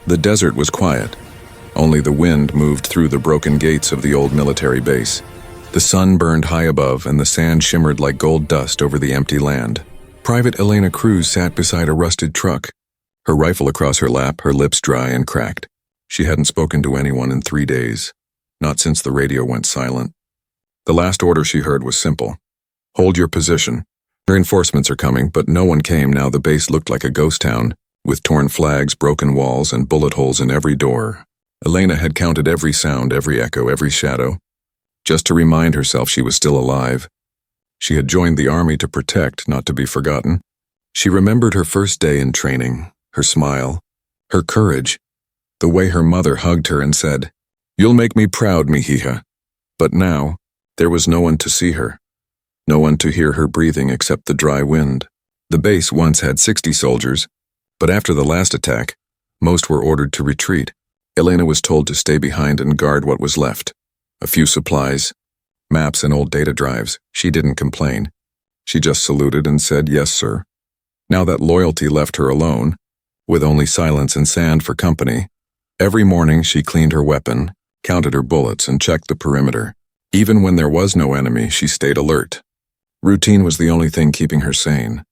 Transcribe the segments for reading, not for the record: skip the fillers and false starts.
The desert was quiet. Only the wind moved through the broken gates of the old military base. The sun burned high above and the sand shimmered like gold dust over the empty land. Private Elena Cruz sat beside a rusted truck, her rifle across her lap, her lips dry and cracked. She hadn't spoken to anyone in 3 days, not since the radio went silent. The last order she heard was simple. Hold your position. Reinforcements are coming, but no one came. Now the base looked like a ghost town, with torn flags, broken walls, and bullet holes in every door. Elena had counted every sound, every echo, every shadow, just to remind herself she was still alive. She had joined the army to protect, not to be forgotten. She remembered her first day in training, her smile, her courage, the way her mother hugged her and said, "You'll make me proud, mihija." But now, there was no one to see her, no one to hear her breathing except the dry wind. The base once had 60 soldiers, but after the last attack, most were ordered to retreat. Elena was told to stay behind and guard what was left. A few supplies, maps and old data drives. She didn't complain. She just saluted and said, "Yes, sir." Now that loyalty left her alone, with only silence and sand for company. Every morning she cleaned her weapon, counted her bullets, and checked the perimeter. Even when there was no enemy, she stayed alert. Routine was the only thing keeping her sane.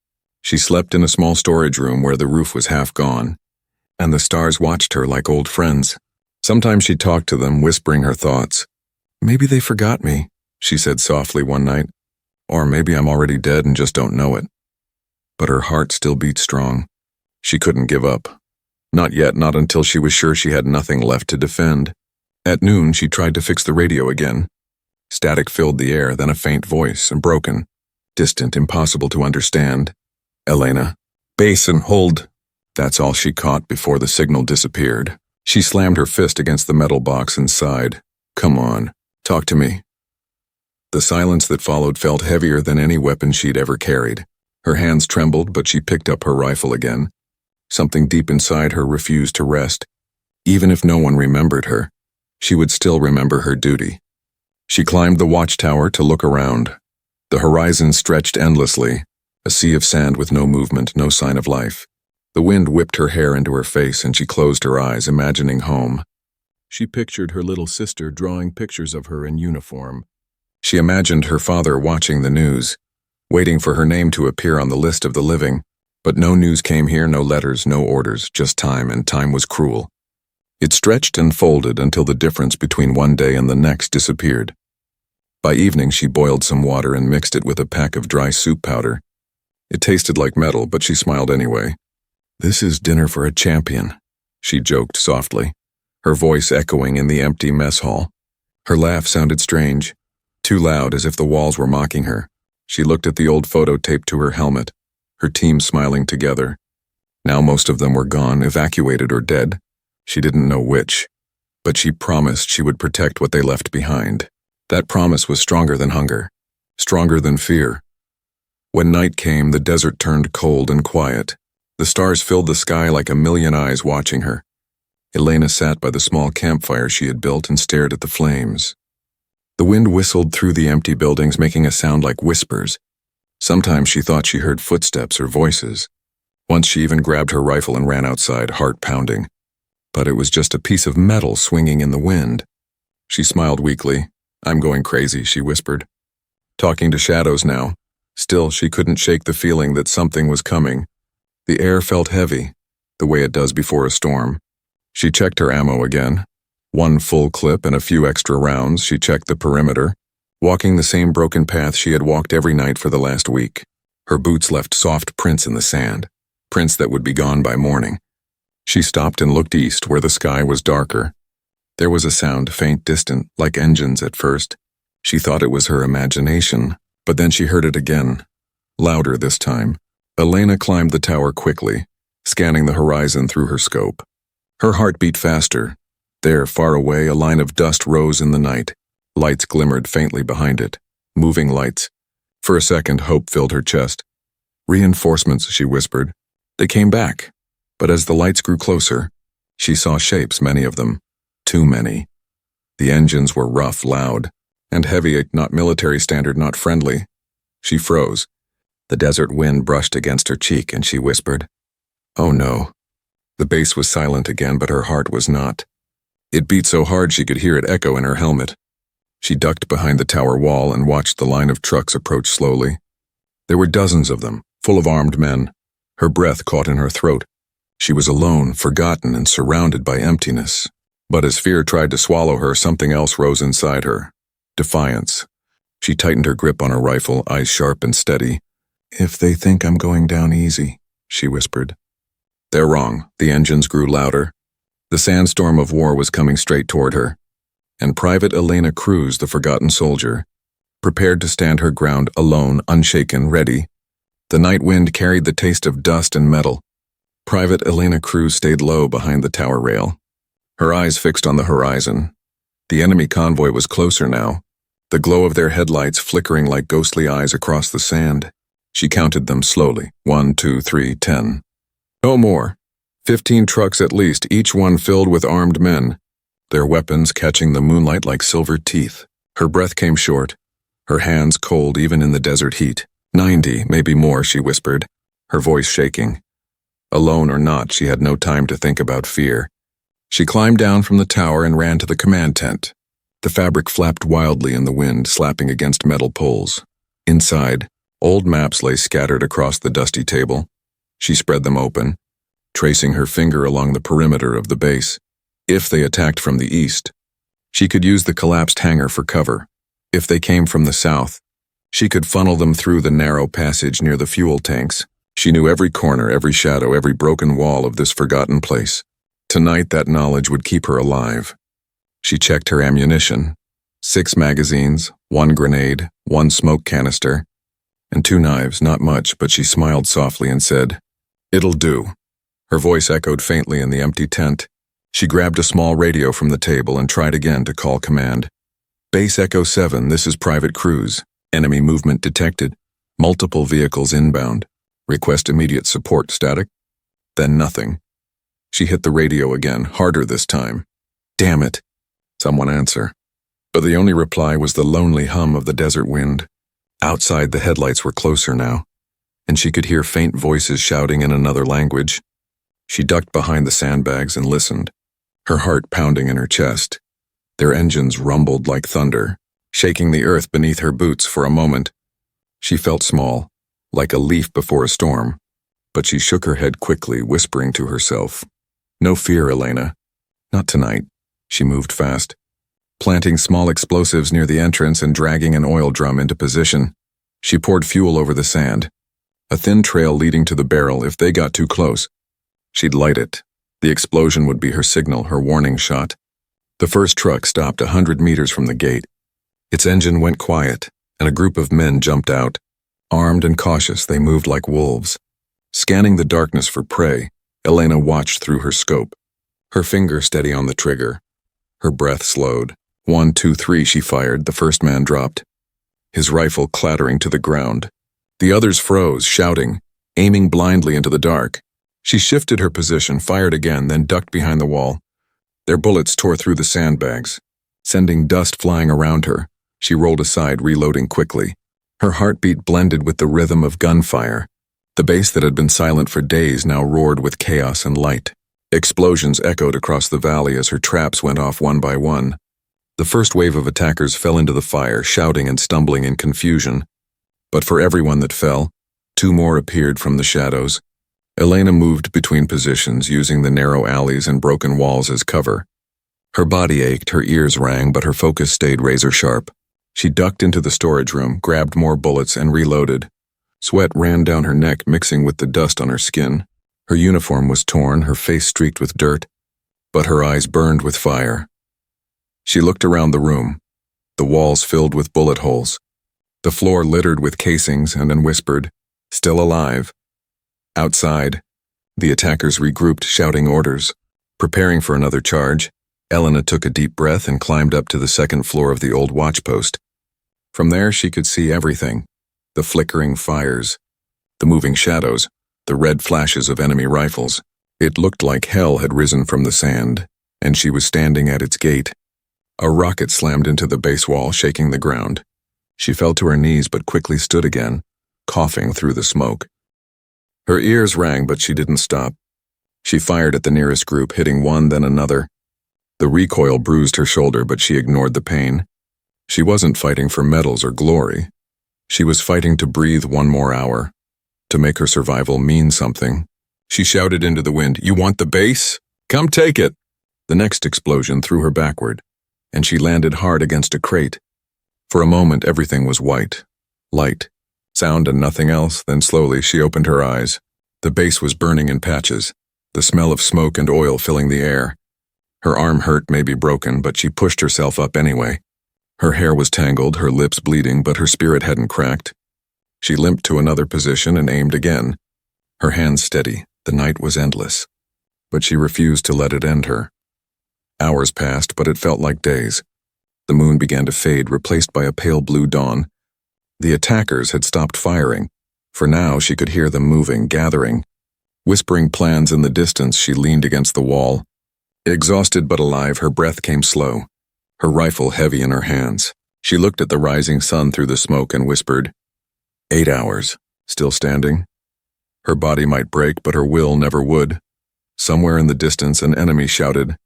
She slept in a small storage room where the roof was half gone, and the stars watched her like old friends. Sometimes she talked to them, whispering her thoughts. "Maybe they forgot me," she said softly one night. "Or maybe I'm already dead and just don't know it." But her heart still beat strong. She couldn't give up. Not yet, not until she was sure she had nothing left to defend. At noon, she tried to fix the radio again. Static filled the air, then a faint voice, broken, distant, impossible to understand. "Elena, base and hold." That's all she caught before the signal disappeared. She slammed her fist against the metal box and sighed. "Come on, talk to me." The silence that followed felt heavier than any weapon she'd ever carried. Her hands trembled, but she picked up her rifle again. Something deep inside her refused to rest. Even if no one remembered her, she would still remember her duty. She climbed the watchtower to look around. The horizon stretched endlessly, a sea of sand with no movement, no sign of life. The wind whipped her hair into her face and she closed her eyes, imagining home. She pictured her little sister drawing pictures of her in uniform. She imagined her father watching the news, waiting for her name to appear on the list of the living. But no news came here, no letters, no orders, just time, and time was cruel. It stretched and folded until the difference between one day and the next disappeared. By evening, she boiled some water and mixed it with a pack of dry soup powder. It tasted like metal, but she smiled anyway. "This is dinner for a champion," she joked softly, her voice echoing in the empty mess hall. Her laugh sounded strange, too loud, as if the walls were mocking her. She looked at the old photo taped to her helmet, her team smiling together. Now most of them were gone, evacuated or dead. She didn't know which, but she promised she would protect what they left behind. That promise was stronger than hunger, stronger than fear. When night came, the desert turned cold and quiet. The stars filled the sky like a million eyes watching her. Elena sat by the small campfire she had built and stared at the flames. The wind whistled through the empty buildings, making a sound like whispers. Sometimes she thought she heard footsteps or voices. Once she even grabbed her rifle and ran outside, heart pounding. But it was just a piece of metal swinging in the wind. She smiled weakly. "I'm going crazy," she whispered. Talking to shadows now. Still, she couldn't shake the feeling that something was coming. The air felt heavy, the way it does before a storm. She checked her ammo again. 1 full clip and a few extra rounds. She checked the perimeter, walking the same broken path she had walked every night for the last week. Her boots left soft prints in the sand, prints that would be gone by morning. She stopped and looked east, where the sky was darker. There was a sound, faint, distant, like engines at first. She thought it was her imagination, but then she heard it again, louder this time. Elena climbed the tower quickly, scanning the horizon through her scope. Her heart beat faster. There, far away, a line of dust rose in the night. Lights glimmered faintly behind it, moving lights. For a second, hope filled her chest. "Reinforcements," she whispered. They came back, but as the lights grew closer, she saw shapes, many of them. Too many. The engines were rough, loud, and heavy, not military standard, not friendly. She froze. The desert wind brushed against her cheek and she whispered, "Oh no." The base was silent again, but her heart was not. It beat so hard she could hear it echo in her helmet. She ducked behind the tower wall and watched the line of trucks approach slowly. There were dozens of them, full of armed men. Her breath caught in her throat. She was alone, forgotten, and surrounded by emptiness. But as fear tried to swallow her, something else rose inside her. Defiance. She tightened her grip on her rifle, eyes sharp and steady. "If they think I'm going down easy," she whispered. They're wrong. The engines grew louder. The sandstorm of war was coming straight toward her. And Private Elena Cruz, the forgotten soldier, prepared to stand her ground alone, unshaken, ready. The night wind carried the taste of dust and metal. Private Elena Cruz stayed low behind the tower rail, her eyes fixed on the horizon. The enemy convoy was closer now, the glow of their headlights flickering like ghostly eyes across the sand. She counted them slowly. 1, 2, 3, 10. No more. 15 trucks at least, each one filled with armed men, their weapons catching the moonlight like silver teeth. Her breath came short, her hands cold even in the desert heat. 90, maybe more, she whispered, her voice shaking. Alone or not, she had no time to think about fear. She climbed down from the tower and ran to the command tent. The fabric flapped wildly in the wind, slapping against metal poles. Inside, old maps lay scattered across the dusty table. She spread them open, tracing her finger along the perimeter of the base. If they attacked from the east, she could use the collapsed hangar for cover. If they came from the south, she could funnel them through the narrow passage near the fuel tanks. She knew every corner, every shadow, every broken wall of this forgotten place. Tonight, that knowledge would keep her alive. She checked her ammunition. 6 magazines, 1 grenade, 1 smoke canister, and 2 knives, not much, but she smiled softly and said, "It'll do." Her voice echoed faintly in the empty tent. She grabbed a small radio from the table and tried again to call command. "Base Echo 7, this is Private Cruz. Enemy movement detected. Multiple vehicles inbound. Request immediate support. Static." Then nothing. She hit the radio again, harder this time. "Damn it." Someone answer. But the only reply was the lonely hum of the desert wind. Outside, the headlights were closer now, and she could hear faint voices shouting in another language. She ducked behind the sandbags and listened, her heart pounding in her chest. Their engines rumbled like thunder, shaking the earth beneath her boots. For a moment, she felt small, like a leaf before a storm, but she shook her head quickly, whispering to herself, "No fear, Elena. Not tonight." She moved fast, planting small explosives near the entrance and dragging an oil drum into position. She poured fuel over the sand, a thin trail leading to the barrel. If they got too close, she'd light it. The explosion would be her signal, her warning shot. The first truck stopped 100 meters from the gate. Its engine went quiet, and a group of men jumped out. Armed and cautious, they moved like wolves. Scanning the darkness for prey, Elena watched through her scope, her finger steady on the trigger. Her breath slowed. 1, 2, 3, she fired. The first man dropped, his rifle clattering to the ground. The others froze, shouting, aiming blindly into the dark. She shifted her position, fired again, then ducked behind the wall. Their bullets tore through the sandbags, sending dust flying around her. She rolled aside, reloading quickly. Her heartbeat blended with the rhythm of gunfire. The base that had been silent for days now roared with chaos and light. Explosions echoed across the valley as her traps went off one by one. The first wave of attackers fell into the fire, shouting and stumbling in confusion. But for everyone that fell, 2 more appeared from the shadows. Elena moved between positions, using the narrow alleys and broken walls as cover. Her body ached, her ears rang, but her focus stayed razor-sharp. She ducked into the storage room, grabbed more bullets, and reloaded. Sweat ran down her neck, mixing with the dust on her skin. Her uniform was torn, her face streaked with dirt, but her eyes burned with fire. She looked around the room, the walls filled with bullet holes, the floor littered with casings, and then whispered, "Still alive." Outside, the attackers regrouped, shouting orders. Preparing for another charge, Elena took a deep breath and climbed up to the 2nd floor of the old watchpost. From there, she could see everything: the flickering fires, the moving shadows, the red flashes of enemy rifles. It looked like hell had risen from the sand, and she was standing at its gate. A rocket slammed into the base wall, shaking the ground. She fell to her knees but quickly stood again, coughing through the smoke. Her ears rang, but she didn't stop. She fired at the nearest group, hitting one, then another. The recoil bruised her shoulder, but she ignored the pain. She wasn't fighting for medals or glory. She was fighting to breathe one more hour, to make her survival mean something. She shouted into the wind, "You want the base? Come take it!" The next explosion threw her backward, and she landed hard against a crate. For a moment, everything was white, light, sound and nothing else. Then slowly she opened her eyes. The base was burning in patches, the smell of smoke and oil filling the air. Her arm hurt, maybe broken, but she pushed herself up anyway. Her hair was tangled, her lips bleeding, but her spirit hadn't cracked. She limped to another position and aimed again. Her hands steady. The night was endless. But she refused to let it end her. Hours passed, but it felt like days. The moon began to fade, replaced by a pale blue dawn. The attackers had stopped firing. For now, she could hear them moving, gathering. Whispering plans in the distance, she leaned against the wall. Exhausted but alive, her breath came slow, her rifle heavy in her hands. She looked at the rising sun through the smoke and whispered, 8 hours. Still standing? Her body might break, but her will never would. Somewhere in the distance, an enemy shouted,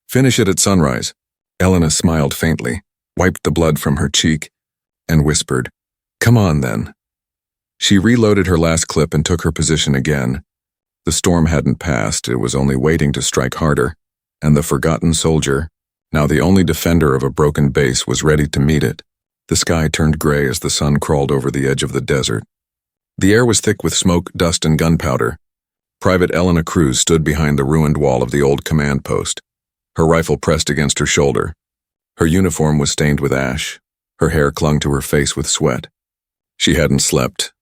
"Finish it at sunrise." Elena smiled faintly, wiped the blood from her cheek, and whispered, "Come on, then." She reloaded her last clip and took her position again. The storm hadn't passed, it was only waiting to strike harder, and the forgotten soldier, now the only defender of a broken base, was ready to meet it. The sky turned gray as the sun crawled over the edge of the desert. The air was thick with smoke, dust, and gunpowder. Private Elena Cruz stood behind the ruined wall of the old command post, her rifle pressed against her shoulder. Her uniform was stained with ash. Her hair clung to her face with sweat. She hadn't slept,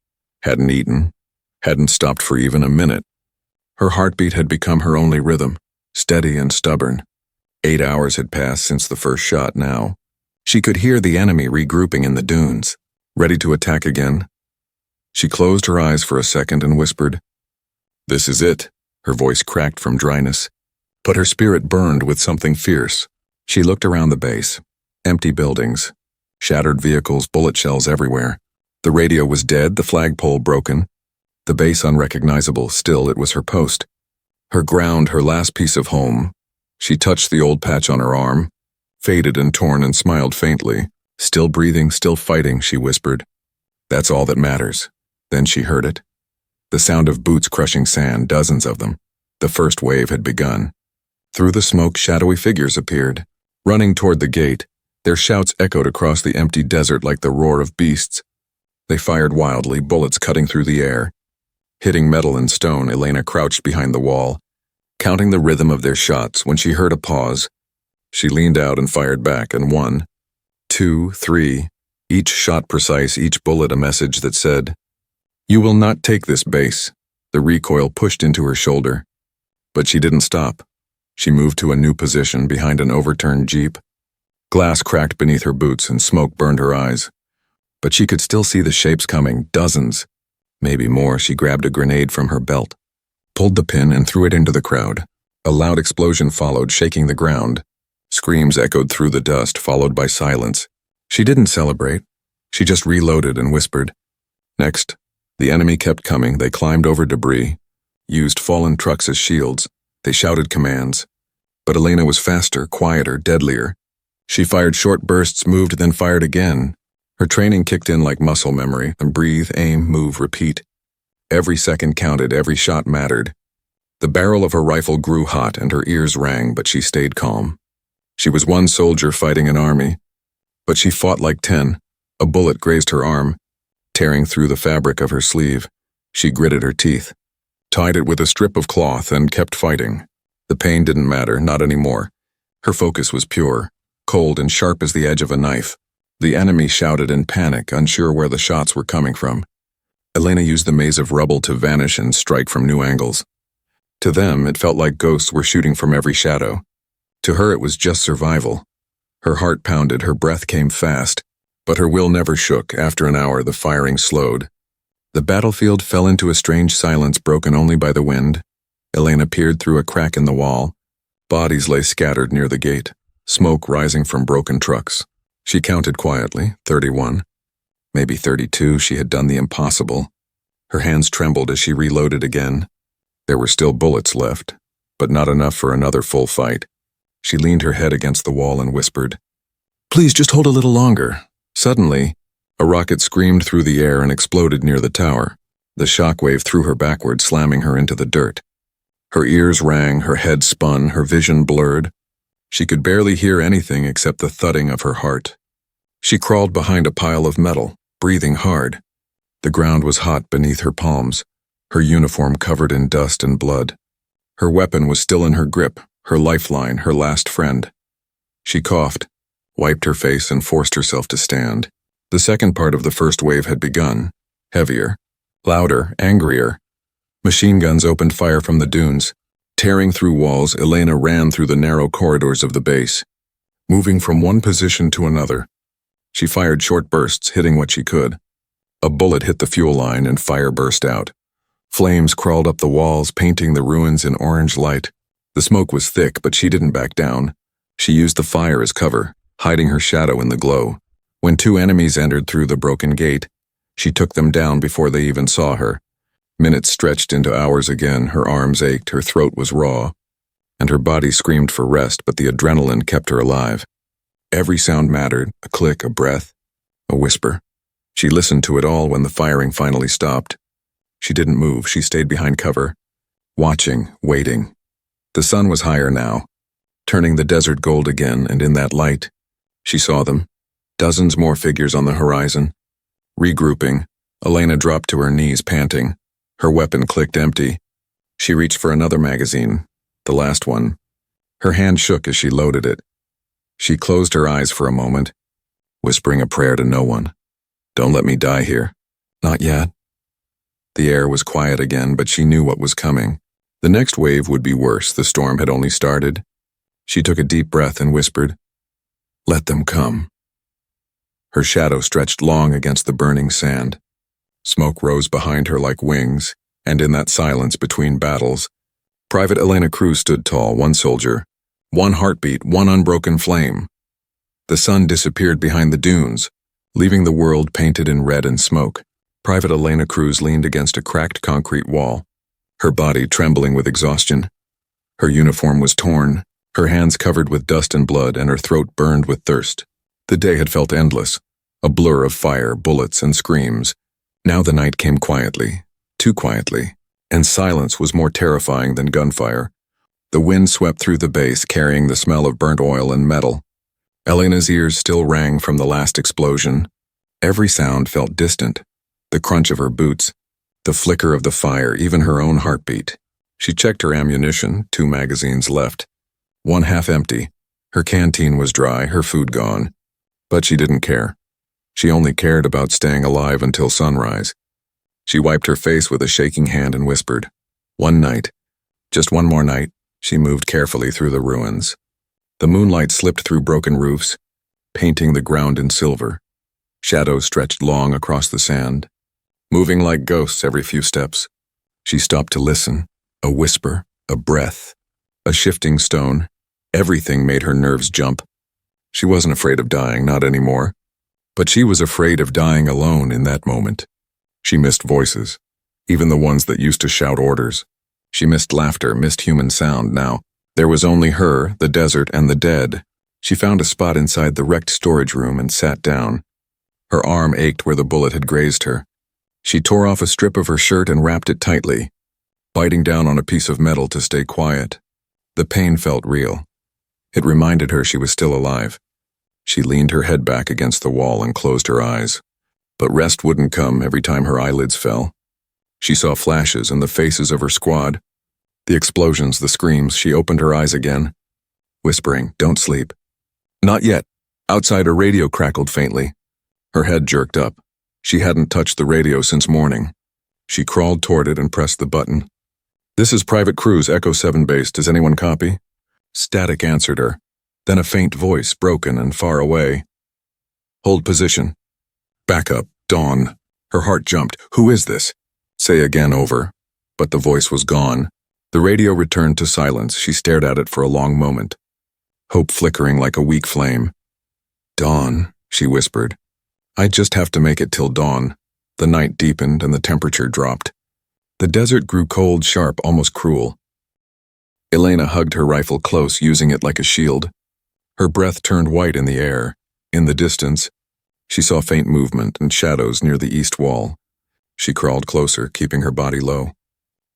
hadn't eaten, hadn't stopped for even a minute. Her heartbeat had become her only rhythm, steady and stubborn. 8 hours had passed since the first shot now. She could hear the enemy regrouping in the dunes, ready to attack again. She closed her eyes for a second and whispered, "This is it." Her voice cracked from dryness, but her spirit burned with something fierce. She looked around the base. Empty buildings, shattered vehicles, bullet shells everywhere. The radio was dead, the flagpole broken, the base unrecognizable. Still, it was her post, her ground, her last piece of home. She touched the old patch on her arm, faded and torn, and smiled faintly. "Still breathing, still fighting," she whispered. "That's all that matters." Then she heard it. The sound of boots crushing sand, dozens of them. The first wave had begun. Through the smoke, shadowy figures appeared, running toward the gate. Their shouts echoed across the empty desert like the roar of beasts. They fired wildly, bullets cutting through the air. Hitting metal and stone, Elena crouched behind the wall, counting the rhythm of their shots. When she heard a pause, she leaned out and fired back, and 1, 2, 3, each shot precise, each bullet a message that said, "You will not take this base." The recoil pushed into her shoulder. But she didn't stop. She moved to a new position behind an overturned jeep. Glass cracked beneath her boots and smoke burned her eyes. But she could still see the shapes coming, dozens, maybe more. She grabbed a grenade from her belt, pulled the pin and threw it into the crowd. A loud explosion followed, shaking the ground. Screams echoed through the dust, followed by silence. She didn't celebrate. She just reloaded and whispered. Next. The enemy kept coming. They climbed over debris, used fallen trucks as shields. They shouted commands. But Elena was faster, quieter, deadlier. She fired short bursts, moved, then fired again. Her training kicked in like muscle memory, and breathe, aim, move, repeat. Every second counted, every shot mattered. The barrel of her rifle grew hot and her ears rang, but she stayed calm. She was one soldier fighting an army, but she fought like 10. A bullet grazed her arm, tearing through the fabric of her sleeve. She gritted her teeth, tied it with a strip of cloth, and kept fighting. The pain didn't matter, not anymore. Her focus was pure, cold and sharp as the edge of a knife. The enemy shouted in panic, unsure where the shots were coming from. Elena used the maze of rubble to vanish and strike from new angles. To them, it felt like ghosts were shooting from every shadow. To her, it was just survival. Her heart pounded, her breath came fast, but her will never shook. After an hour, the firing slowed. The battlefield fell into a strange silence broken only by the wind. Elena peered through a crack in the wall. Bodies lay scattered near the gate, smoke rising from broken trucks. She counted quietly, 31. Maybe 32. She had done the impossible. Her hands trembled as she reloaded again. There were still bullets left, but not enough for another full fight. She leaned her head against the wall and whispered, "Please just hold a little longer." Suddenly, a rocket screamed through the air and exploded near the tower. The shockwave threw her backward, slamming her into the dirt. Her ears rang, her head spun, her vision blurred. She could barely hear anything except the thudding of her heart. She crawled behind a pile of metal, breathing hard. The ground was hot beneath her palms, her uniform covered in dust and blood. Her weapon was still in her grip, her lifeline, her last friend. She coughed, wiped her face, and forced herself to stand. The second part of the first wave had begun, heavier, louder, angrier. Machine guns opened fire from the dunes. Tearing through walls, Elena ran through the narrow corridors of the base, moving from one position to another. She fired short bursts, hitting what she could. A bullet hit the fuel line and fire burst out. Flames crawled up the walls, painting the ruins in orange light. The smoke was thick, but she didn't back down. She used the fire as cover, hiding her shadow in the glow. When two enemies entered through the broken gate, she took them down before they even saw her. Minutes stretched into hours again, her arms ached, her throat was raw, and her body screamed for rest, but the adrenaline kept her alive. Every sound mattered, a click, a breath, a whisper. She listened to it all when the firing finally stopped. She didn't move, she stayed behind cover, watching, waiting. The sun was higher now, turning the desert gold again, and in that light, she saw them, dozens more figures on the horizon. Regrouping, Elena dropped to her knees, panting. Her weapon clicked empty. She reached for another magazine, the last one. Her hand shook as she loaded it. She closed her eyes for a moment, whispering a prayer to no one. "Don't let me die here." "Not yet." The air was quiet again, but she knew what was coming. The next wave would be worse. The storm had only started. She took a deep breath and whispered, "Let them come." Her shadow stretched long against the burning sand. Smoke rose behind her like wings, and in that silence between battles, Private Elena Cruz stood tall, one soldier, one heartbeat, one unbroken flame. The sun disappeared behind the dunes, leaving the world painted in red and smoke. Private Elena Cruz leaned against a cracked concrete wall, her body trembling with exhaustion. Her uniform was torn, her hands covered with dust and blood, and her throat burned with thirst. The day had felt endless, a blur of fire, bullets, and screams. Now the night came quietly, too quietly, and silence was more terrifying than gunfire. The wind swept through the base, carrying the smell of burnt oil and metal. Elena's ears still rang from the last explosion. Every sound felt distant, the crunch of her boots, the flicker of the fire, even her own heartbeat. She checked her ammunition, 2 magazines left, one half empty. Her canteen was dry, her food gone. But she didn't care. She only cared about staying alive until sunrise. She wiped her face with a shaking hand and whispered, "One night, just one more night." She moved carefully through the ruins. The moonlight slipped through broken roofs, painting the ground in silver. Shadows stretched long across the sand, moving like ghosts every few steps. She stopped to listen. A whisper, a breath, a shifting stone. Everything made her nerves jump. She wasn't afraid of dying, not anymore. But she was afraid of dying alone in that moment. She missed voices, even the ones that used to shout orders. She missed laughter, missed human sound. Now, there was only her, the desert, and the dead. She found a spot inside the wrecked storage room and sat down. Her arm ached where the bullet had grazed her. She tore off a strip of her shirt and wrapped it tightly, biting down on a piece of metal to stay quiet. The pain felt real. It reminded her she was still alive. She leaned her head back against the wall and closed her eyes. But rest wouldn't come every time her eyelids fell. She saw flashes and the faces of her squad. The explosions, the screams. She opened her eyes again, whispering, "Don't sleep." "Not yet." Outside, a radio crackled faintly. Her head jerked up. She hadn't touched the radio since morning. She crawled toward it and pressed the button. "This is Private Cruz, Echo 7 base. Does anyone copy?" Static answered her. Then a faint voice, broken and far away. "Hold position." "Back up, Dawn." Her heart jumped. "Who is this?" "Say again, over." But the voice was gone. The radio returned to silence. She stared at it for a long moment, hope flickering like a weak flame. "Dawn," she whispered. "I just have to make it till dawn." The night deepened and the temperature dropped. The desert grew cold, sharp, almost cruel. Elena hugged her rifle close, using it like a shield. Her breath turned white in the air. In the distance, she saw faint movement and shadows near the east wall. She crawled closer, keeping her body low.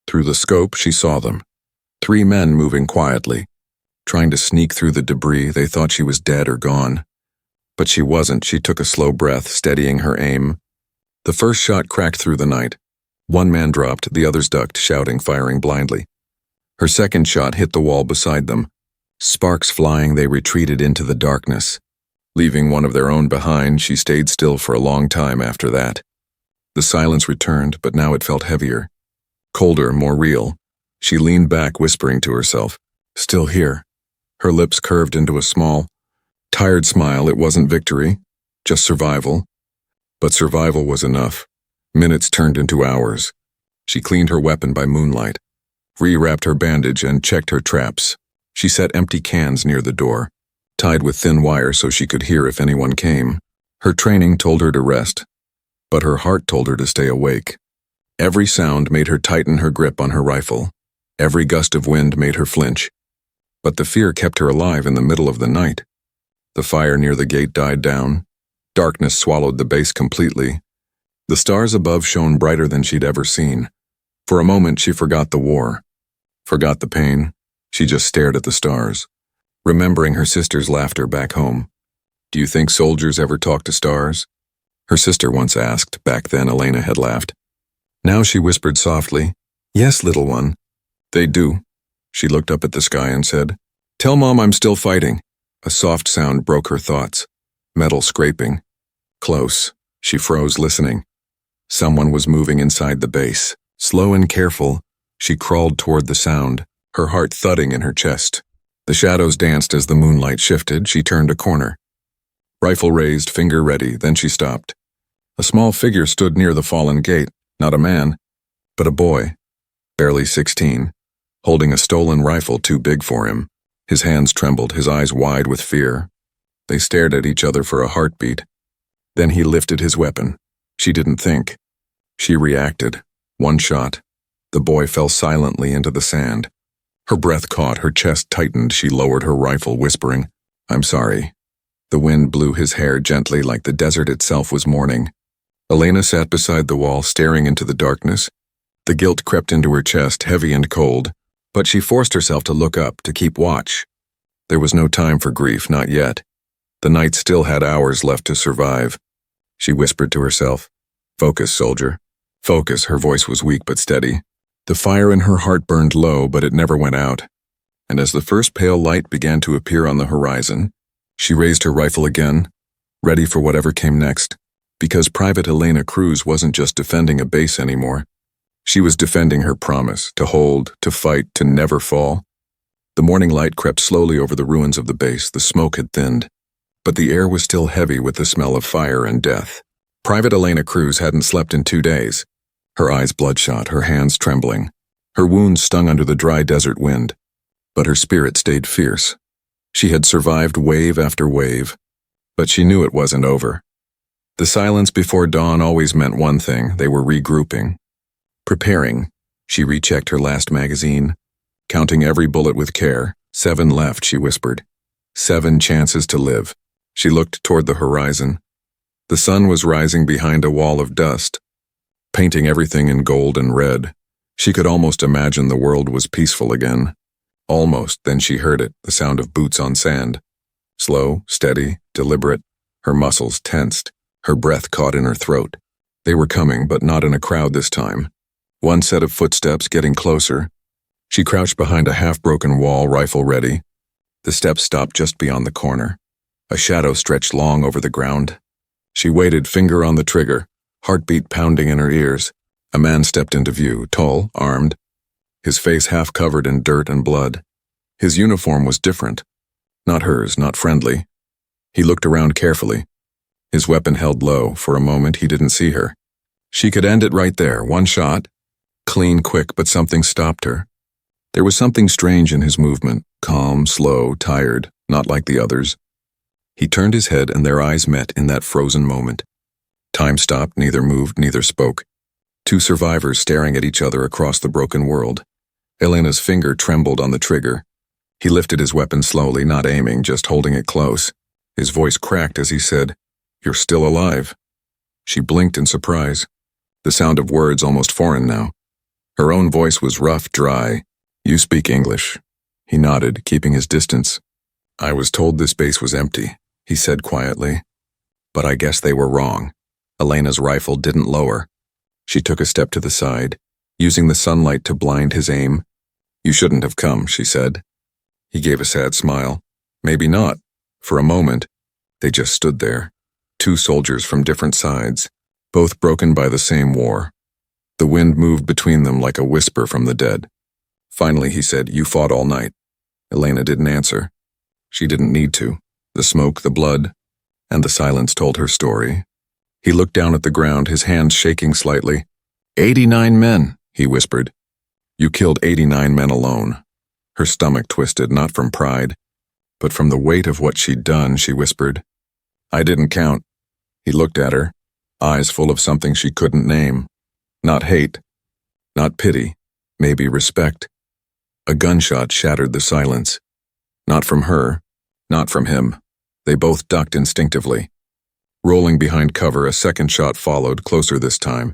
Through the scope, she saw them. 3 men moving quietly, trying to sneak through the debris. They thought she was dead or gone. But she wasn't. She took a slow breath, steadying her aim. The first shot cracked through the night. 1 man dropped, the others ducked, shouting, firing blindly. Her second shot hit the wall beside them. Sparks flying, they retreated into the darkness. Leaving one of their own behind, she stayed still for a long time after that. The silence returned, but now it felt heavier. Colder, more real. She leaned back, whispering to herself, "Still here." Her lips curved into a small, tired smile. It wasn't victory, just survival. But survival was enough. Minutes turned into hours. She cleaned her weapon by moonlight, rewrapped her bandage, and checked her traps. She set empty cans near the door, tied with thin wire so she could hear if anyone came. Her training told her to rest, but her heart told her to stay awake. Every sound made her tighten her grip on her rifle. Every gust of wind made her flinch. But the fear kept her alive in the middle of the night. The fire near the gate died down. Darkness swallowed the base completely. The stars above shone brighter than she'd ever seen. For a moment, she forgot the war, forgot the pain. She just stared at the stars, remembering her sister's laughter back home. "Do you think soldiers ever talk to stars?" her sister once asked. Back then, Elena had laughed. Now she whispered softly, "Yes, little one, they do." She looked up at the sky and said, "Tell Mom I'm still fighting." A soft sound broke her thoughts. Metal scraping. Close. She froze, listening. Someone was moving inside the base. Slow and careful, she crawled toward the sound, her heart thudding in her chest. The shadows danced as the moonlight shifted. She turned a corner. Rifle raised, finger ready, then she stopped. A small figure stood near the fallen gate, not a man, but a boy, barely 16, holding a stolen rifle too big for him. His hands trembled, his eyes wide with fear. They stared at each other for a heartbeat. Then he lifted his weapon. She didn't think. She reacted. 1 shot. The boy fell silently into the sand. Her breath caught, her chest tightened. She lowered her rifle, whispering, "I'm sorry." The wind blew his hair gently like the desert itself was mourning. Elena sat beside the wall, staring into the darkness. The guilt crept into her chest, heavy and cold, but she forced herself to look up, to keep watch. There was no time for grief, not yet. The night still had hours left to survive. She whispered to herself, "Focus, soldier. Focus." Her voice was weak but steady. The fire in her heart burned low, but it never went out. And as the first pale light began to appear on the horizon, she raised her rifle again, ready for whatever came next. Because Private Elena Cruz wasn't just defending a base anymore. She was defending her promise, to hold, to fight, to never fall. The morning light crept slowly over the ruins of the base. The smoke had thinned, but the air was still heavy with the smell of fire and death. Private Elena Cruz hadn't slept in 2 days. Her eyes bloodshot, her hands trembling. Her wounds stung under the dry desert wind. But her spirit stayed fierce. She had survived wave after wave, but she knew it wasn't over. The silence before dawn always meant one thing: they were regrouping. Preparing. She rechecked her last magazine, counting every bullet with care. 7 left, she whispered. 7 chances to live. She looked toward the horizon. The sun was rising behind a wall of dust, painting everything in gold and red. She could almost imagine the world was peaceful again. Almost, then she heard it, the sound of boots on sand. Slow, steady, deliberate. Her muscles tensed, her breath caught in her throat. They were coming, but not in a crowd this time. 1 set of footsteps getting closer. She crouched behind a half-broken wall, rifle ready. The steps stopped just beyond the corner. A shadow stretched long over the ground. She waited, finger on the trigger, heartbeat pounding in her ears. A man stepped into view, tall, armed, his face half covered in dirt and blood. His uniform was different. Not hers, not friendly. He looked around carefully. His weapon held low. For a moment, he didn't see her. She could end it right there, 1 shot. Clean, quick, but something stopped her. There was something strange in his movement, calm, slow, tired, not like the others. He turned his head and their eyes met in that frozen moment. Time stopped, neither moved, neither spoke. Two survivors staring at each other across the broken world. Elena's finger trembled on the trigger. He lifted his weapon slowly, not aiming, just holding it close. His voice cracked as he said, "You're still alive." She blinked in surprise, the sound of words almost foreign now. Her own voice was rough, dry. "You speak English." He nodded, keeping his distance. "I was told this base was empty," he said quietly. "But I guess they were wrong." Elena's rifle didn't lower. She took a step to the side, using the sunlight to blind his aim. "You shouldn't have come," she said. He gave a sad smile. Maybe not. For a moment, they just stood there. Two soldiers from different sides, both broken by the same war. The wind moved between them like a whisper from the dead. Finally, he said, "You fought all night." Elena didn't answer. She didn't need to. The smoke, the blood, and the silence told her story. He looked down at the ground, his hands shaking slightly. 89 men, he whispered. "You killed 89 men alone." Her stomach twisted, not from pride, but from the weight of what she'd done, she whispered. "I didn't count." He looked at her, eyes full of something she couldn't name. Not hate, not pity, maybe respect. A gunshot shattered the silence. Not from her, not from him. They both ducked instinctively. Rolling behind cover, a second shot followed, closer this time.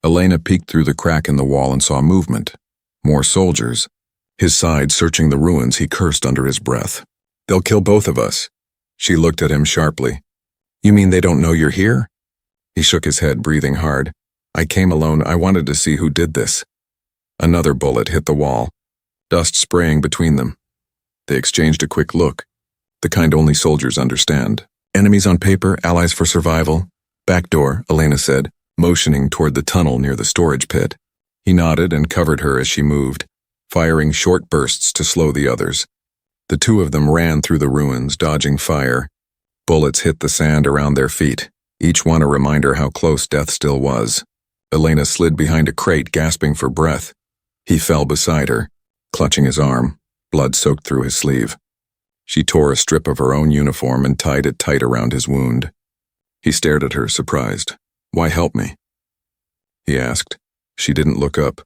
Elena peeked through the crack in the wall and saw movement. More soldiers. His side searching the ruins, he cursed under his breath. "They'll kill both of us." She looked at him sharply. "You mean they don't know you're here?" He shook his head, breathing hard. "I came alone. I wanted to see who did this." Another bullet hit the wall, dust spraying between them. They exchanged a quick look, the kind only soldiers understand. "Enemies on paper, allies for survival." "Back door," Elena said, motioning toward the tunnel near the storage pit. He nodded and covered her as she moved, firing short bursts to slow the others. The two of them ran through the ruins, dodging fire. Bullets hit the sand around their feet, each one a reminder how close death still was. Elena slid behind a crate, gasping for breath. He fell beside her, clutching his arm, blood soaked through his sleeve. She tore a strip of her own uniform and tied it tight around his wound. He stared at her, surprised. "Why help me?" he asked. She didn't look up.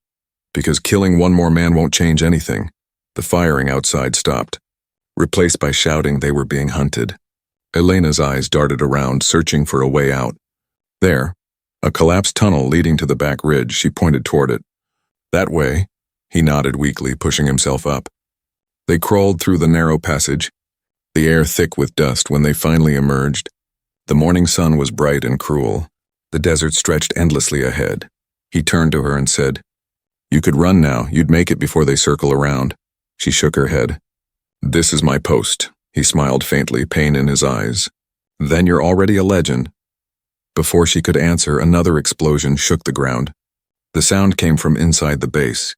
"Because killing one more man won't change anything." The firing outside stopped, replaced by shouting they were being hunted. Elena's eyes darted around, searching for a way out. There, a collapsed tunnel leading to the back ridge. She pointed toward it. "That way," he nodded weakly, pushing himself up. They crawled through the narrow passage, the air thick with dust. When they finally emerged, the morning sun was bright and cruel. The desert stretched endlessly ahead. He turned to her and said, "You could run now. You'd make it before they circle around." She shook her head. "This is my post." He smiled faintly, pain in his eyes. "Then you're already a legend." Before she could answer, another explosion shook the ground. The sound came from inside the base.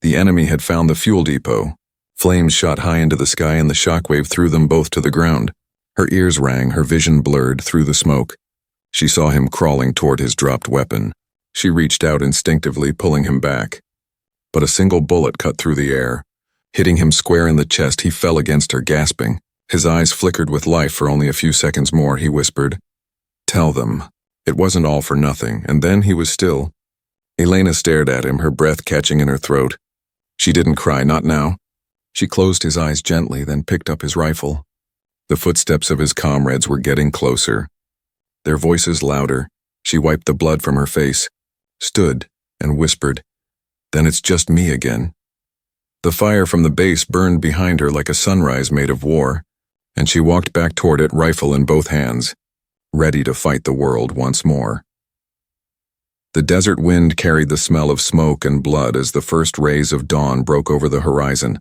The enemy had found the fuel depot. Flames shot high into the sky and the shockwave threw them both to the ground. Her ears rang, her vision blurred through the smoke. She saw him crawling toward his dropped weapon. She reached out instinctively, pulling him back. But a single bullet cut through the air. Hitting him square in the chest, he fell against her, gasping. His eyes flickered with life for only a few seconds more. He whispered, "Tell them." It wasn't all for nothing, and then he was still. Elena stared at him, her breath catching in her throat. She didn't cry, not now. She closed his eyes gently, then picked up his rifle. The footsteps of his comrades were getting closer. Their voices louder. She wiped the blood from her face, stood, and whispered, "Then it's just me again." The fire from the base burned behind her like a sunrise made of war, and she walked back toward it, rifle in both hands, ready to fight the world once more. The desert wind carried the smell of smoke and blood as the first rays of dawn broke over the horizon.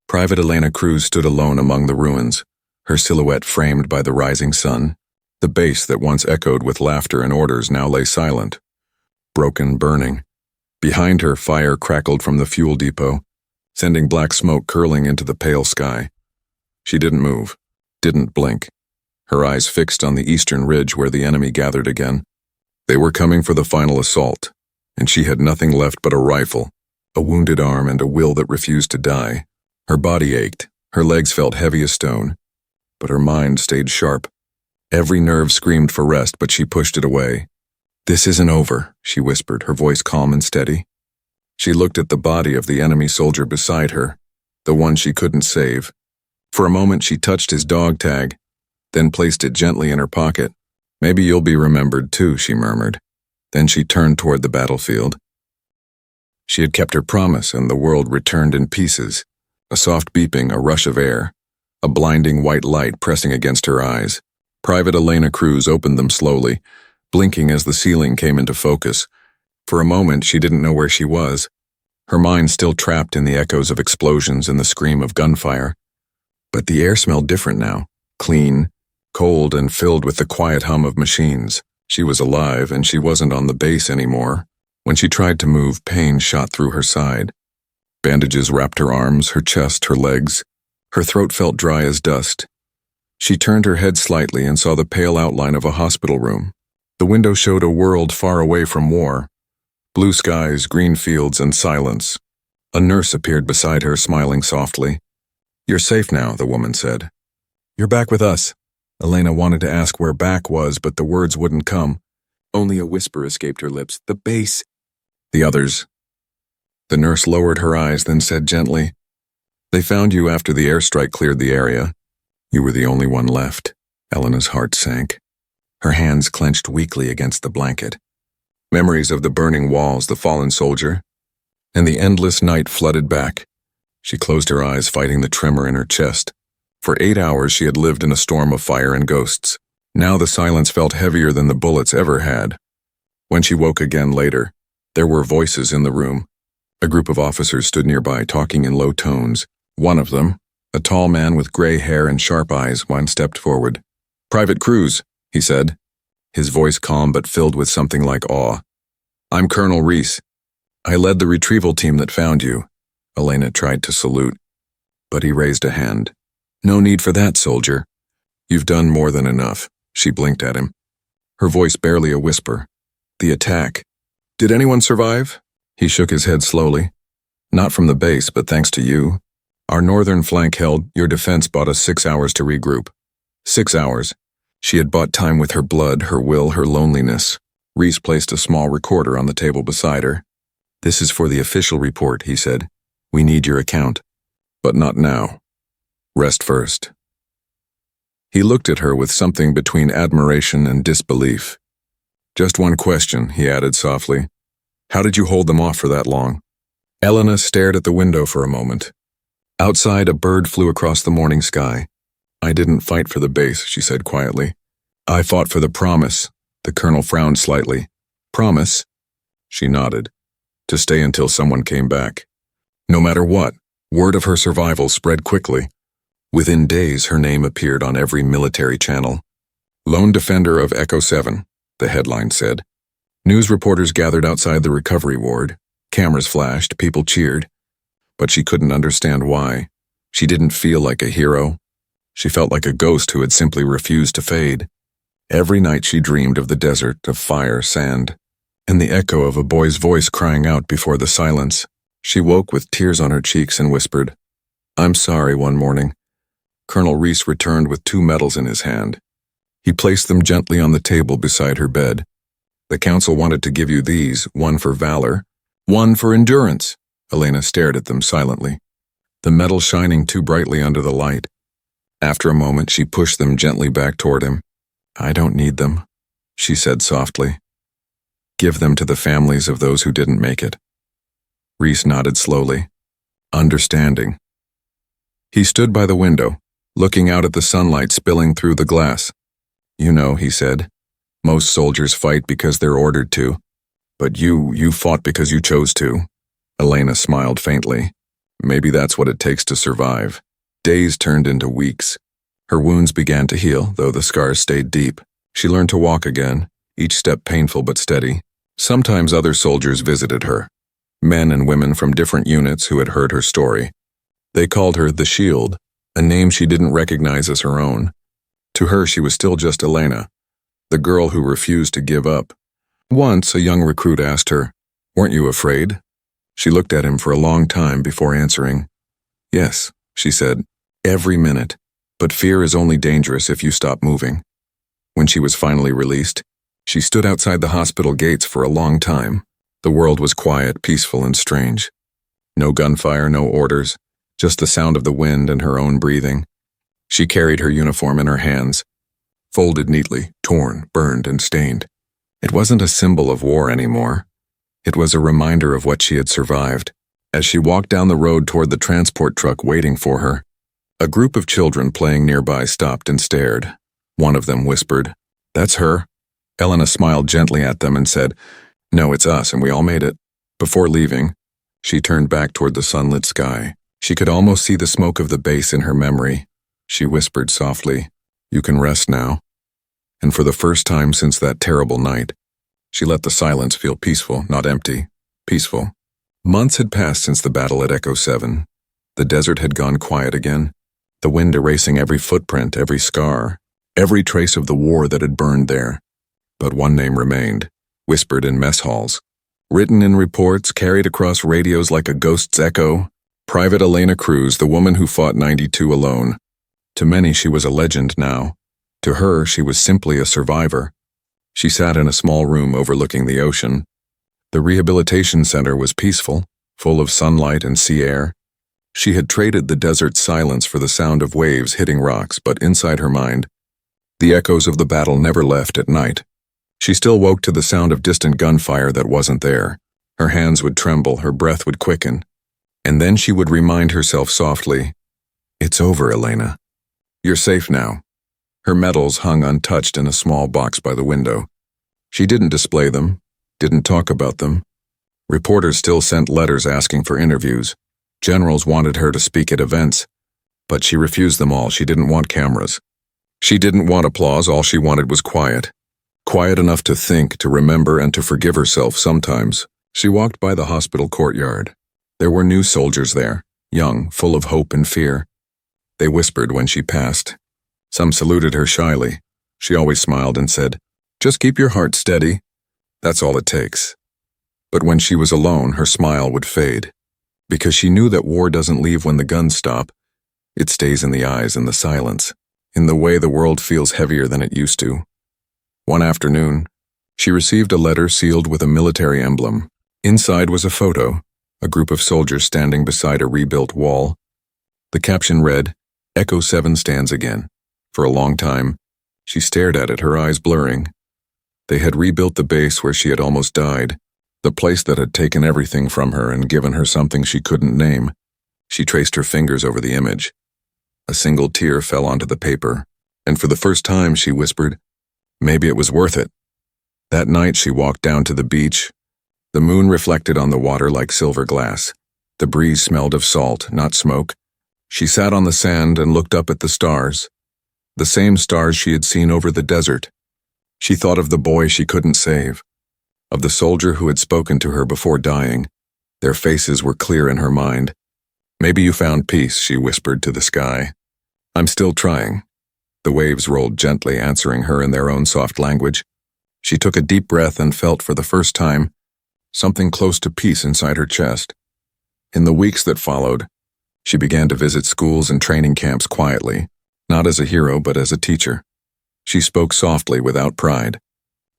Private Elena Cruz stood alone among the ruins, her silhouette framed by the rising sun. The base that once echoed with laughter and orders now lay silent, broken, burning. Behind her, fire crackled from the fuel depot, sending black smoke curling into the pale sky. She didn't move, didn't blink, her eyes fixed on the eastern ridge where the enemy gathered again. They were coming for the final assault, and she had nothing left but a rifle, a wounded arm, and a will that refused to die. Her body ached, her legs felt heavy as stone, but her mind stayed sharp. Every nerve screamed for rest, but she pushed it away. "This isn't over," she whispered, her voice calm and steady. She looked at the body of the enemy soldier beside her, the one she couldn't save. For a moment she touched his dog tag, then placed it gently in her pocket. "Maybe you'll be remembered too," she murmured. Then she turned toward the battlefield. She had kept her promise, and the world returned in pieces. A soft beeping, a rush of air, a blinding white light pressing against her eyes. Private Elena Cruz opened them slowly, blinking as the ceiling came into focus. For a moment she didn't know where she was, her mind still trapped in the echoes of explosions and the scream of gunfire. But the air smelled different now, clean, cold, and filled with the quiet hum of machines. She was alive, and she wasn't on the base anymore. When she tried to move, pain shot through her side. Bandages wrapped her arms, her chest, her legs. Her throat felt dry as dust. She turned her head slightly and saw the pale outline of a hospital room. The window showed a world far away from war. Blue skies, green fields, and silence. A nurse appeared beside her, smiling softly. "You're safe now," the woman said. "You're back with us." Elena wanted to ask where back was, but the words wouldn't come. Only a whisper escaped her lips. "The base." "The others." The nurse lowered her eyes, then said gently, "They found you after the airstrike cleared the area. You were the only one left." Elena's heart sank. Her hands clenched weakly against the blanket. Memories of the burning walls, the fallen soldier, and the endless night flooded back. She closed her eyes, fighting the tremor in her chest. For 8 hours she had lived in a storm of fire and ghosts. Now the silence felt heavier than the bullets ever had. When she woke again later, there were voices in the room. A group of officers stood nearby, talking in low tones. One of them, a tall man with gray hair and sharp eyes, stepped forward. "Private Cruz," he said, his voice calm but filled with something like awe. "I'm Colonel Reese. I led the retrieval team that found you." Elena tried to salute, but he raised a hand. "No need for that, soldier. You've done more than enough." She blinked at him, her voice barely a whisper. "The attack. Did anyone survive?" He shook his head slowly. "Not from the base, but thanks to you. Our northern flank held. Your defense bought us 6 hours to regroup." 6 hours. She had bought time with her blood, her will, her loneliness. Reese placed a small recorder on the table beside her. "This is for the official report," he said. "We need your account. But not now. Rest first." He looked at her with something between admiration and disbelief. "Just one question," he added softly. "How did you hold them off for that long?" Elena stared at the window for a moment. Outside, a bird flew across the morning sky. "I didn't fight for the base," she said quietly. "I fought for the promise." The colonel frowned slightly. "Promise?" She nodded. "To stay until someone came back. No matter what, word of her survival spread quickly. Within days, her name appeared on every military channel. "Lone defender of Echo 7, the headline said. News reporters gathered outside the recovery ward. Cameras flashed, people cheered. But she couldn't understand why. She didn't feel like a hero. She felt like a ghost who had simply refused to fade. Every night she dreamed of the desert, of fire, sand, and the echo of a boy's voice crying out before the silence. She woke with tears on her cheeks and whispered, "I'm sorry," one morning. Colonel Reese returned with 2 medals in his hand. He placed them gently on the table beside her bed. "The council wanted to give you these, one for valor, one for endurance." Elena stared at them silently, the metal shining too brightly under the light. After a moment, she pushed them gently back toward him. "I don't need them," she said softly. "Give them to the families of those who didn't make it." Reese nodded slowly, understanding. He stood by the window, looking out at the sunlight spilling through the glass. "You know," he said, "most soldiers fight because they're ordered to. But you fought because you chose to." Elena smiled faintly. "Maybe that's what it takes to survive." Days turned into weeks. Her wounds began to heal, though the scars stayed deep. She learned to walk again, each step painful but steady. Sometimes other soldiers visited her, men and women from different units who had heard her story. They called her the Shield, a name she didn't recognize as her own. To her, she was still just Elena, the girl who refused to give up. Once, a young recruit asked her, "Weren't you afraid?" She looked at him for a long time before answering. "Yes," she said, "every minute. But fear is only dangerous if you stop moving." When she was finally released, She stood outside the hospital gates for a long time. The world was quiet, peaceful, and strange. No gunfire, no orders, just the sound of the wind and her own breathing. She carried her uniform in her hands, folded neatly, torn, burned, and stained. It wasn't a symbol of war anymore. It was a reminder of what she had survived. As she walked down the road toward the transport truck waiting for her, a group of children playing nearby stopped and stared. One of them whispered, "That's her." Elena smiled gently at them and said, "No, it's us, and we all made it." Before leaving, she turned back toward the sunlit sky. She could almost see the smoke of the base in her memory. She whispered softly, "You can rest now." And for the first time since that terrible night, she let the silence feel peaceful, not empty, peaceful. Months had passed since the battle at Echo 7. The desert had gone quiet again, the wind erasing every footprint, every scar, every trace of the war that had burned there. But one name remained, whispered in mess halls, written in reports, carried across radios like a ghost's echo. Private Elena Cruz, the woman who fought 92 alone. To many she was a legend now. To her she was simply a survivor. She sat in a small room overlooking the ocean. The rehabilitation center was peaceful, full of sunlight and sea air. She had traded the desert's silence for the sound of waves hitting rocks, but inside her mind, the echoes of the battle never left at night. She still woke to the sound of distant gunfire that wasn't there. Her hands would tremble, her breath would quicken. And then she would remind herself softly, "It's over, Elena. You're safe now." Her medals hung untouched in a small box by the window. She didn't display them, didn't talk about them. Reporters still sent letters asking for interviews. Generals wanted her to speak at events, but she refused them all. She didn't want cameras. She didn't want applause. All she wanted was quiet. Quiet enough to think, to remember, and to forgive herself sometimes. She walked by the hospital courtyard. There were new soldiers there, young, full of hope and fear. They whispered when she passed. Some saluted her shyly. She always smiled and said, "Just keep your heart steady. That's all it takes." But when she was alone, her smile would fade. Because she knew that war doesn't leave when the guns stop. It stays in the eyes and the silence, in the way the world feels heavier than it used to. One afternoon, she received a letter sealed with a military emblem. Inside was a photo, a group of soldiers standing beside a rebuilt wall. The caption read, "Echo 7 stands again." For a long time, she stared at it, her eyes blurring. They had rebuilt the base where she had almost died, the place that had taken everything from her and given her something she couldn't name. She traced her fingers over the image. A single tear fell onto the paper, and for the first time she whispered, "Maybe it was worth it." That night she walked down to the beach. The moon reflected on the water like silver glass. The breeze smelled of salt, not smoke. She sat on the sand and looked up at the stars, the same stars she had seen over the desert. She thought of the boy she couldn't save, of the soldier who had spoken to her before dying. Their faces were clear in her mind. "Maybe you found peace," she whispered to the sky. "I'm still trying." The waves rolled gently, answering her in their own soft language. She took a deep breath and felt for the first time something close to peace inside her chest. In the weeks that followed, she began to visit schools and training camps quietly, not as a hero but as a teacher. She spoke softly without pride,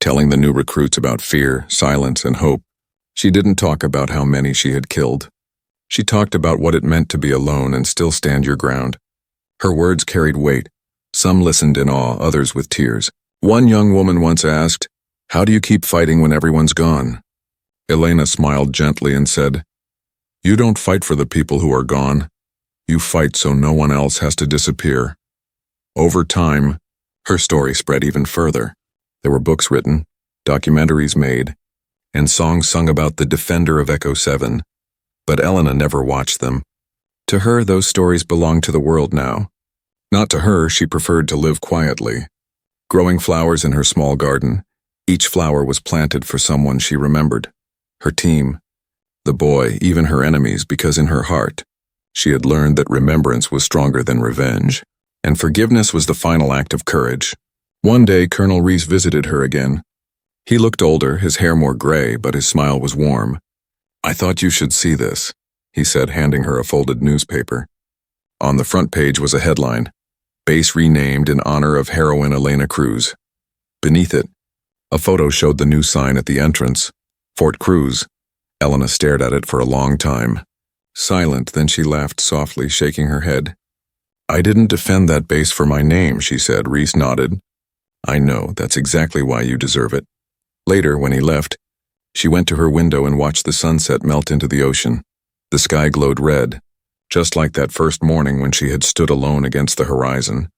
telling the new recruits about fear, silence, and hope. She didn't talk about how many she had killed. She talked about what it meant to be alone and still stand your ground. Her words carried weight. Some listened in awe, others with tears. One young woman once asked, "How do you keep fighting when everyone's gone?" Elena smiled gently and said, "You don't fight for the people who are gone. You fight so no one else has to disappear." Over time, her story spread even further. There were books written, documentaries made, and songs sung about the defender of Echo 7. But Elena never watched them. To her, those stories belonged to the world now. Not to her, she preferred to live quietly. Growing flowers in her small garden, each flower was planted for someone she remembered. Her team, the boy, even her enemies, because in her heart, she had learned that remembrance was stronger than revenge, and forgiveness was the final act of courage. One day, Colonel Reese visited her again. He looked older, his hair more gray, but his smile was warm. "I thought you should see this," he said, handing her a folded newspaper. On the front page was a headline, "Base renamed in honor of heroine Elena Cruz." Beneath it, A photo showed the new sign at the entrance, Fort Cruz. Elena stared at it for a long time. Silent, then she laughed softly, shaking her head. I didn't defend that base for my name, she said. Reese nodded. I know, that's exactly why you deserve it. Later, when he left, she went to her window and watched the sunset melt into the ocean. The sky glowed red, just like that first morning when she had stood alone against the horizon.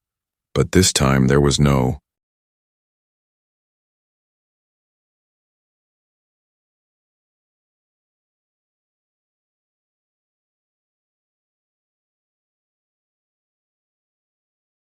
But this time there was no